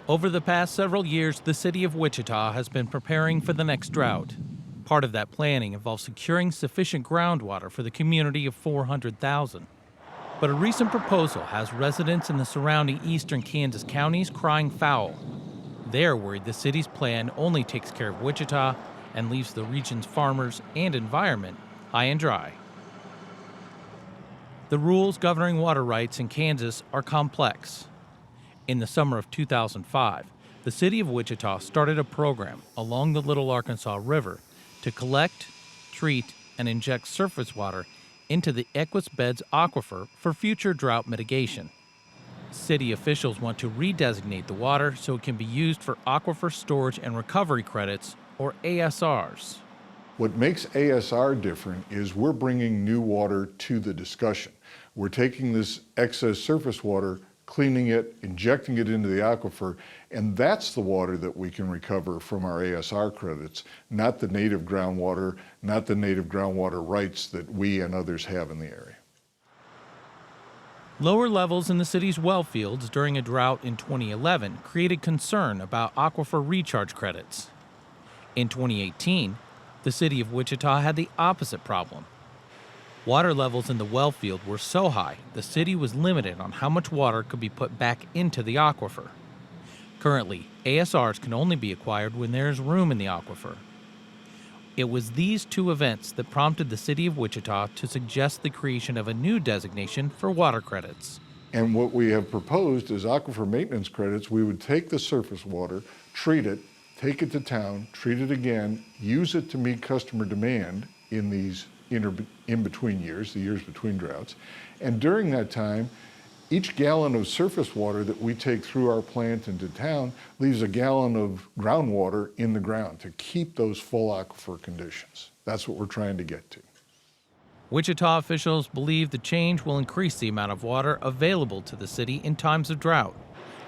Over the past several years, the city of Wichita has been preparing for the next drought. Part of that planning involves securing sufficient groundwater for the community of 400,000. But a recent proposal has residents in the surrounding eastern Kansas counties crying foul. They're worried the city's plan only takes care of Wichita and leaves the region's farmers and environment high and dry. The rules governing water rights in Kansas are complex. In the summer of 2005, the city of Wichita started a program along the Little Arkansas River to collect, treat, and inject surface water into the Equus Beds aquifer for future drought mitigation. City officials want to redesignate the water so it can be used for aquifer storage and recovery credits, or ASRs. What makes ASR different is we're bringing new water to the discussion. We're taking this excess surface water, cleaning it, injecting it into the aquifer, and that's the water that we can recover from our ASR credits, not the native groundwater, not the native groundwater rights that we and others have in the area. Lower levels in the city's well fields during a drought in 2011 created concern about aquifer recharge credits. In 2018, the city of Wichita had the opposite problem. Water levels in the well field were so high, the city was limited on how much water could be put back into the aquifer. Currently, ASRs can only be acquired when there is room in the aquifer. It was these two events that prompted the city of Wichita to suggest the creation of a new designation for water credits. And what we have proposed is aquifer maintenance credits. We would take the surface water, treat it, take it to town, treat it again, use it to meet customer demand in these in-between years, the years between droughts. And during that time, each gallon of surface water that we take through our plant into town leaves a gallon of groundwater in the ground to keep those full aquifer conditions. That's what we're trying to get to. Wichita officials believe the change will increase the amount of water available to the city in times of drought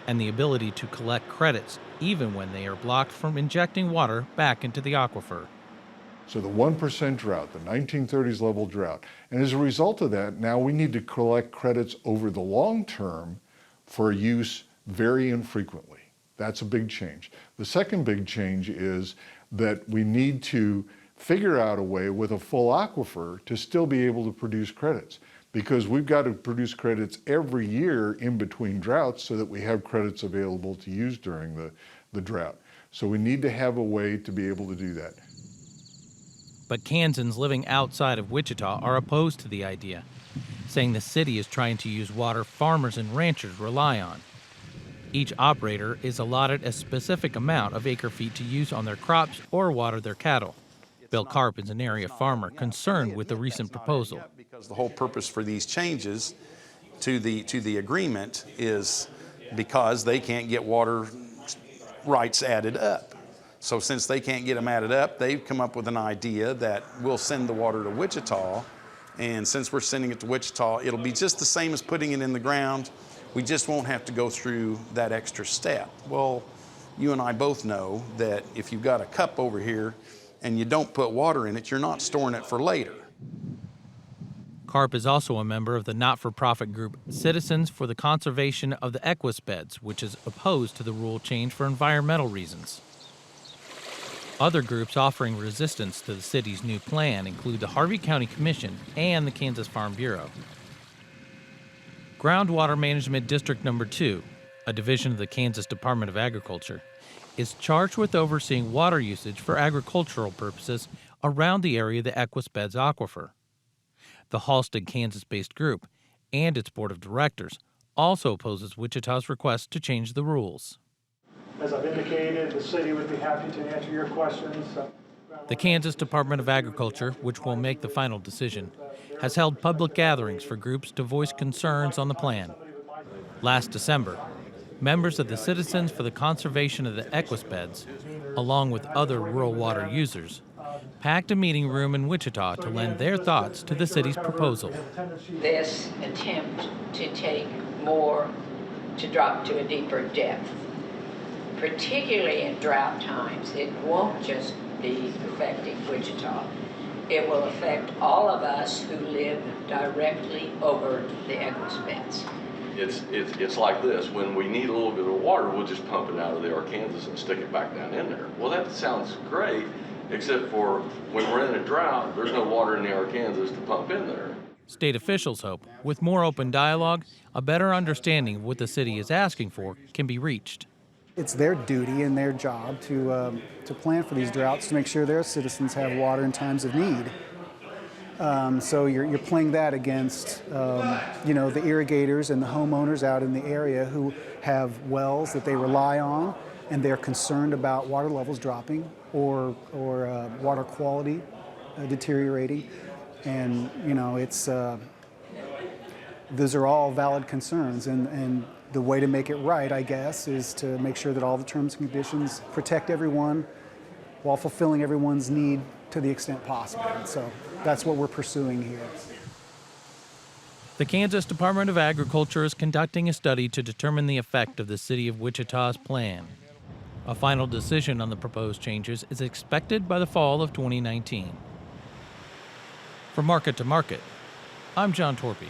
and the ability to collect credits even when they are blocked from injecting water back into the aquifer. So the 1% drought, the 1930s level drought, and as a result of that, now we need to collect credits over the long term for use very infrequently. That's a big change. The second big change is that we need to figure out a way with a full aquifer to still be able to produce credits, because we've got to produce credits every year in between droughts so that we have credits available to use during the drought. So we need to have a way to be able to do that. But Kansans living outside of Wichita are opposed to the idea, saying the city is trying to use water farmers and ranchers rely on. Each operator is allotted a specific amount of acre-feet to use on their crops or water their cattle. Bill Karp is an area farmer concerned with the recent proposal. Because the whole purpose for these changes to the agreement is because they can't get water rights added up. So since they can't get them added up, they've come up with an idea that we'll send the water to Wichita, and since we're sending it to Wichita, it'll be just the same as putting it in the ground. We just won't have to go through that extra step. Well, you and I both know that if you've got a cup over here and you don't put water in it, you're not storing it for later. Karp is also a member of the not-for-profit group Citizens for the Conservation of the Equus Beds, which is opposed to the rule change for environmental reasons. Other groups offering resistance to the city's new plan include the Harvey County Commission and the Kansas Farm Bureau. Groundwater Management District No. 2, a division of the Kansas Department of Agriculture, is charged with overseeing water usage for agricultural purposes around the area of the Equus Beds aquifer. The Halstead, Kansas-based group and its board of directors also opposes Wichita's request to change the rules. As I've indicated, the city would be happy to answer your questions. The Kansas Department of Agriculture, which will make the final decision, has held public gatherings for groups to voice concerns on the plan. Last December, members of the Citizens for the Conservation of the Equus Beds, along with other rural water users, packed a meeting room in Wichita to lend their thoughts to the city's proposal. This attempt to take more, to drop to a deeper depth, particularly in drought times, it won't just be affecting Wichita. It will affect all of us who live directly over the Equus Beds. it's like this. When we need a little bit of water, we'll just pump it out of the Arkansas and stick it back down in there. Well, that sounds great, except for when we're in a drought, there's no water in the Arkansas to pump in there. State officials hope, with more open dialogue, a better understanding of what the city is asking for can be reached. It's their duty and their job to plan for these droughts to make sure their citizens have water in times of need. So you're playing that against, the irrigators and the homeowners out in the area who have wells that they rely on, and they're concerned about water levels dropping or water quality deteriorating. And those are all valid concerns. And the way to make it right, I guess, is to make sure that all the terms and conditions protect everyone while fulfilling everyone's need to the extent possible. So that's what we're pursuing here. The Kansas Department of Agriculture is conducting a study to determine the effect of the city of Wichita's plan. A final decision on the proposed changes is expected by the fall of 2019. From Market to Market, I'm John Torpy.